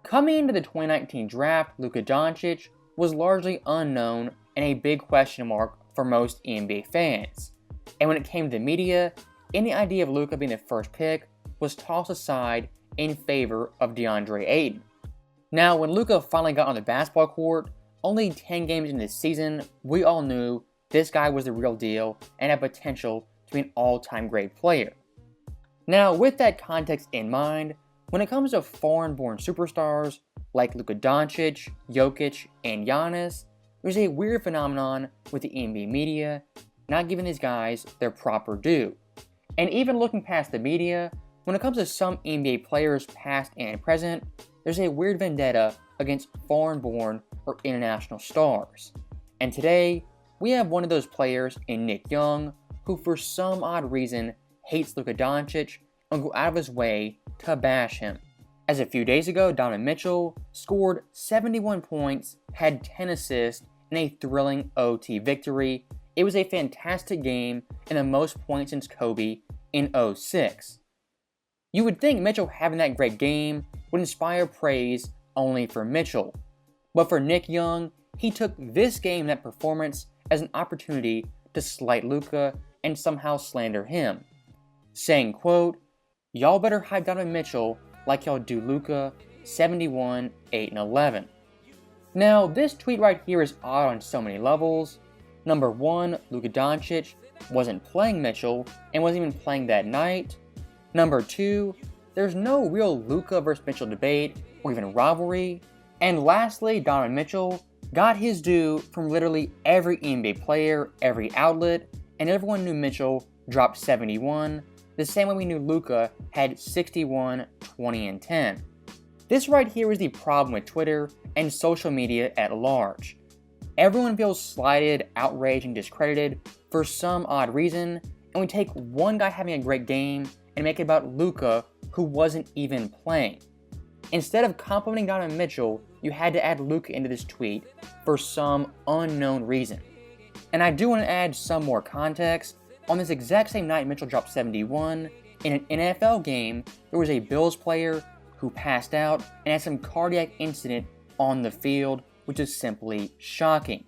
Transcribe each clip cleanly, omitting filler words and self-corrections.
Coming into the 2019 draft, Luka Doncic was largely unknown and a big question mark for most NBA fans. And when it came to the media, any idea of Luka being the first pick was tossed aside in favor of DeAndre Ayton. Now, when Luka finally got on the basketball court, only 10 games into the season, we all knew this guy was the real deal and had potential to be an all-time great player. Now, with that context in mind, when it comes to foreign-born superstars like Luka Doncic, Jokic, and Giannis, there's a weird phenomenon with the NBA media not giving these guys their proper due. And even looking past the media, when it comes to some NBA players past and present, there's a weird vendetta against foreign-born or international stars. And today, we have one of those players in Nick Young, who for some odd reason hates Luka Doncic and will go out of his way to bash him. As a few days ago, Donovan Mitchell scored 71 points, had 10 assists, in a thrilling OT victory. It was a fantastic game and the most points since Kobe in 2006. You would think Mitchell having that great game would inspire praise only for Mitchell. But for Nick Young, he took this game and that performance as an opportunity to slight Luka and somehow slander him, saying, quote, "Y'all better hype Donovan Mitchell like y'all do Luka, 71, 8, and 11. Now, this tweet right here is odd on so many levels. Number one, Luka Doncic wasn't playing Mitchell and wasn't even playing that night. Number two, there's no real Luka versus Mitchell debate or even rivalry. And lastly, Donovan Mitchell got his due from literally every NBA player, every outlet, and everyone knew Mitchell dropped 71, the same way we knew Luka had 61, 20, and 10. This right here is the problem with Twitter and social media at large. Everyone feels slighted, outraged, and discredited for some odd reason, and we take one guy having a great game and make it about Luka, who wasn't even playing. Instead of complimenting Donovan Mitchell, you had to add Luka into this tweet for some unknown reason. And I do want to add some more context. On this exact same night Mitchell dropped 71, in an NFL game, there was a Bills player who passed out and had some cardiac incident on the field, which is simply shocking.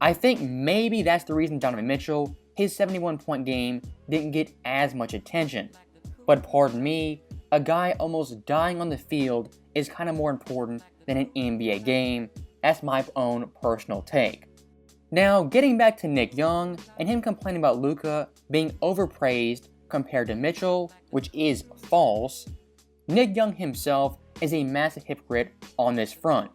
I think maybe that's the reason Donovan Mitchell, his 71-point game, didn't get as much attention. But pardon me, a guy almost dying on the field is kind of more important than an NBA game. That's my own personal take. Now, getting back to Nick Young and him complaining about Luka being overpraised compared to Mitchell, which is false, Nick Young himself is a massive hypocrite on this front.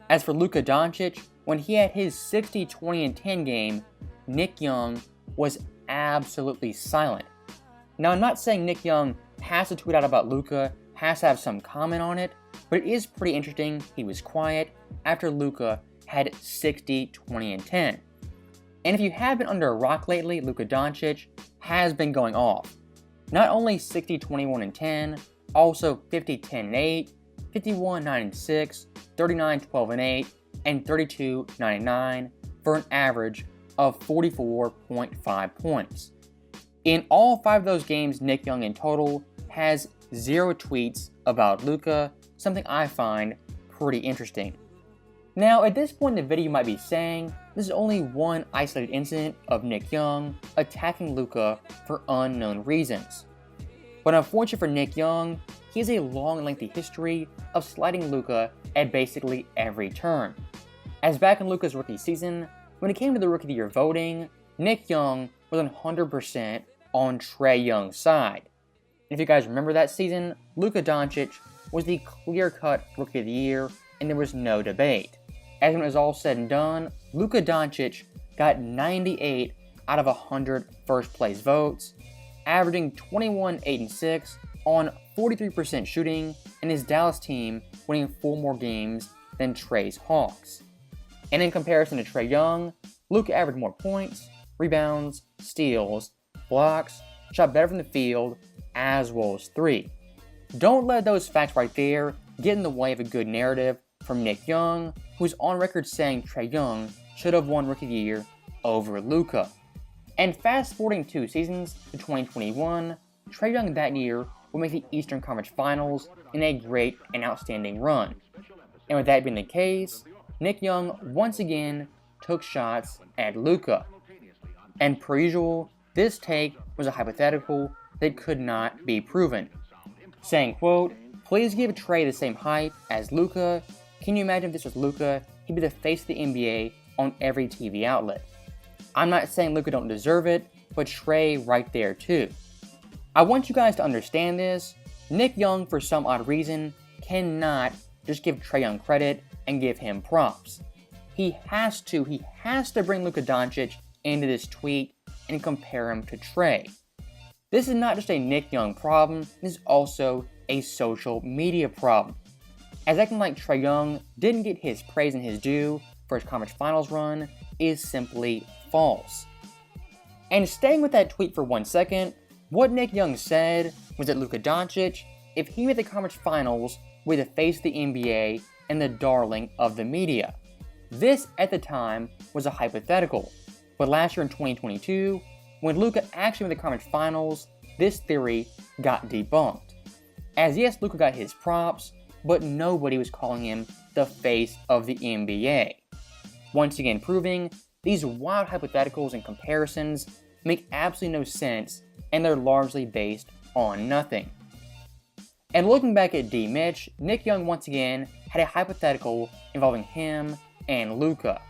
As for Luka Doncic, when he had his 60, 20, and 10 game, Nick Young was absolutely silent. Now, I'm not saying Nick Young has to tweet out about Luka, has to have some comment on it, but it is pretty interesting he was quiet after Luka had 60, 20, and 10. And if you have been under a rock lately, Luka Doncic has been going off. Not only 60, 21, and 10, also 50, 10, and 8, 51, 9, and 6, 39, 12, and 8, and 32, 9, and 9, for an average of 44.5 points. In all 5 of those games, Nick Young in total has 0 tweets about Luka, something I find pretty interesting. Now, at this point in the video, you might be saying, this is only one isolated incident of Nick Young attacking Luka for unknown reasons. But unfortunately for Nick Young, he has a long and lengthy history of slighting Luka at basically every turn. As back in Luka's rookie season, when it came to the Rookie of the Year voting, Nick Young was 100% on Trae Young's side. And if you guys remember that season, Luka Doncic was the clear-cut Rookie of the Year, and there was no debate. As when it was all said and done, Luka Doncic got 98 out of 100 first-place votes, averaging 21, 8, and 6 on 43% shooting, and his Dallas team winning 4 more games than Trae's Hawks. And in comparison to Trae Young, Luka averaged more points, rebounds, steals, blocks, shot better from the field, as well as 3. Don't let those facts right there get in the way of a good narrative from Nick Young, who's on record saying Trae Young should have won Rookie of the Year over Luka. And fast forwarding 2 seasons to 2021, Trae Young that year would make the Eastern Conference Finals in a great and outstanding run. And with that being the case, Nick Young once again took shots at Luka. And per usual, this take was a hypothetical that could not be proven. Saying, quote, "Please give Trey the same hype as Luka. Can you imagine if this was Luka? He'd be the face of the NBA on every TV outlet. I'm not saying Luka don't deserve it, but Trey right there too." I want you guys to understand this. Nick Young, for some odd reason, cannot just give Trey Young credit and give him props. He has to bring Luka Doncic into this tweet and compare him to Trey. This is not just a Nick Young problem, this is also a social media problem. As acting like Trey Young didn't get his praise and his due for his conference finals run is simply false. And staying with that tweet for 1 second, what Nick Young said was that Luka Doncic, if he made the conference finals, would be the face of the NBA and the darling of the media. This, at the time, was a hypothetical, but last year in 2022, when Luka actually made the conference finals, this theory got debunked. As yes, Luka got his props, but nobody was calling him the face of the NBA. Once again proving, these wild hypotheticals and comparisons make absolutely no sense, and they're largely based on nothing. And looking back at D. Mitch, Nick Young once again had a hypothetical involving him and Luka,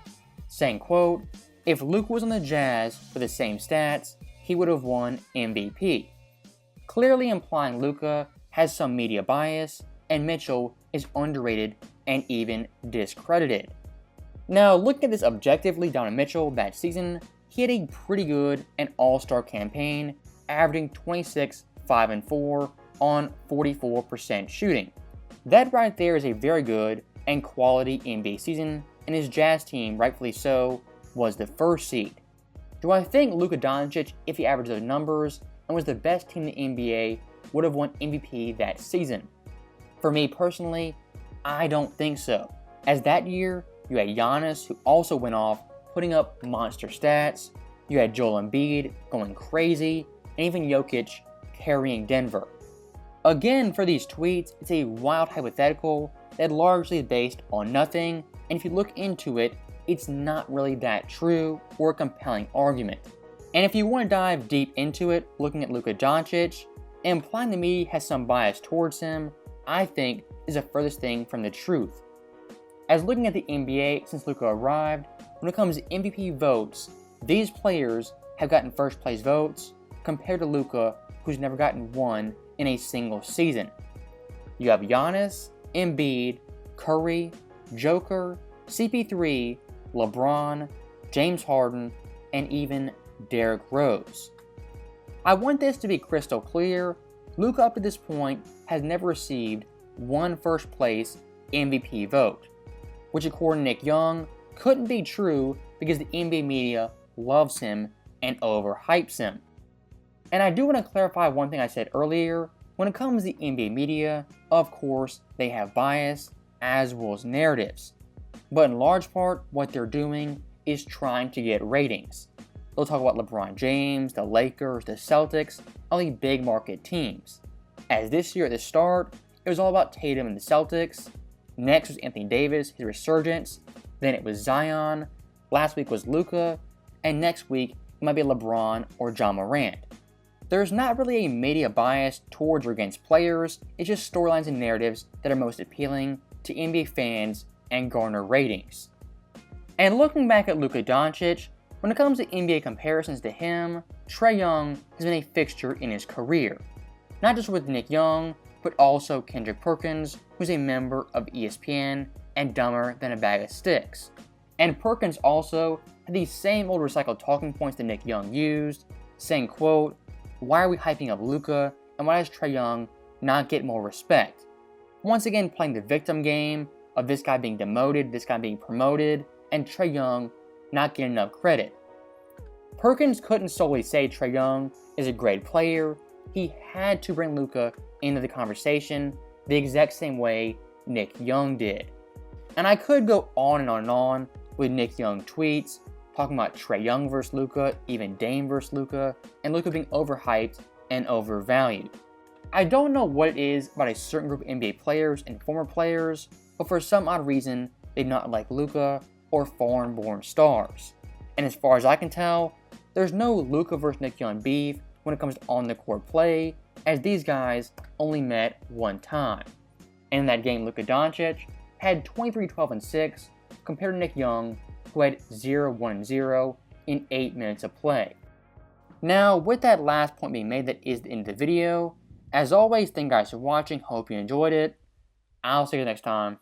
saying, quote, "If Luka was on the Jazz for the same stats, he would have won MVP." Clearly implying Luka has some media bias, and Mitchell is underrated and even discredited. Now, looking at this objectively, Donovan Mitchell that season, he had a pretty good and all-star campaign, averaging 26, 5, and 4 on 44% shooting. That right there is a very good and quality NBA season, and his Jazz team, rightfully so, was the first seed. Do I think Luka Doncic, if he averaged those numbers and was the best team in the NBA, would have won MVP that season? For me personally, I don't think so, as that year, you had Giannis, who also went off, putting up monster stats. You had Joel Embiid going crazy, and even Jokic carrying Denver. Again, for these tweets, it's a wild hypothetical that largely is based on nothing, and if you look into it, it's not really that true or a compelling argument. And if you want to dive deep into it, looking at Luka Doncic, implying the media has some bias towards him, I think is the furthest thing from the truth. As looking at the NBA since Luka arrived, when it comes to MVP votes, these players have gotten first place votes compared to Luka, who's never gotten one in a single season. You have Giannis, Embiid, Curry, Joker, CP3, LeBron, James Harden, and even Derrick Rose. I want this to be crystal clear. Luka up to this point has never received one first place MVP vote, which according to Nick Young couldn't be true because the NBA media loves him and overhypes him. And I do want to clarify one thing I said earlier. When it comes to the NBA media, of course, they have bias as well as narratives. But in large part, what they're doing is trying to get ratings. They'll talk about LeBron James, the Lakers, the Celtics, all the big market teams. As this year at the start, it was all about Tatum and the Celtics. Next was Anthony Davis, his resurgence. Then it was Zion. Last week was Luka. And next week, it might be LeBron or John Morant. There's not really a media bias towards or against players, it's just storylines and narratives that are most appealing to NBA fans and garner ratings. And looking back at Luka Doncic, when it comes to NBA comparisons to him, Trey Young has been a fixture in his career. Not just with Nick Young, but also Kendrick Perkins, who's a member of ESPN and dumber than a bag of sticks. And Perkins also had these same old recycled talking points that Nick Young used, saying, quote, "Why are we hyping up Luka, and why does Trey Young not get more respect?" Once again playing the victim game of this guy being demoted, this guy being promoted, and Trey Young not getting enough credit. Perkins couldn't solely say Trey Young is a great player, he had to bring Luka into the conversation the exact same way Nick Young did. And I could go on and on and on with Nick Young tweets, talking about Trey Young versus Luka, even Dame versus Luka, and Luka being overhyped and overvalued. I don't know what it is about a certain group of NBA players and former players, but for some odd reason, they do not like Luka or foreign-born stars. And as far as I can tell, there's no Luka vs. Nick Young beef when it comes to on-the-court play, as these guys only met one time. And in that game, Luka Doncic had 23, 12, and 6 compared to Nick Young, who had 0, 1, and 0 in 8 minutes of play. Now, with that last point being made, that is the end of the video. As always, thank you guys for watching. Hope you enjoyed it. I'll see you next time.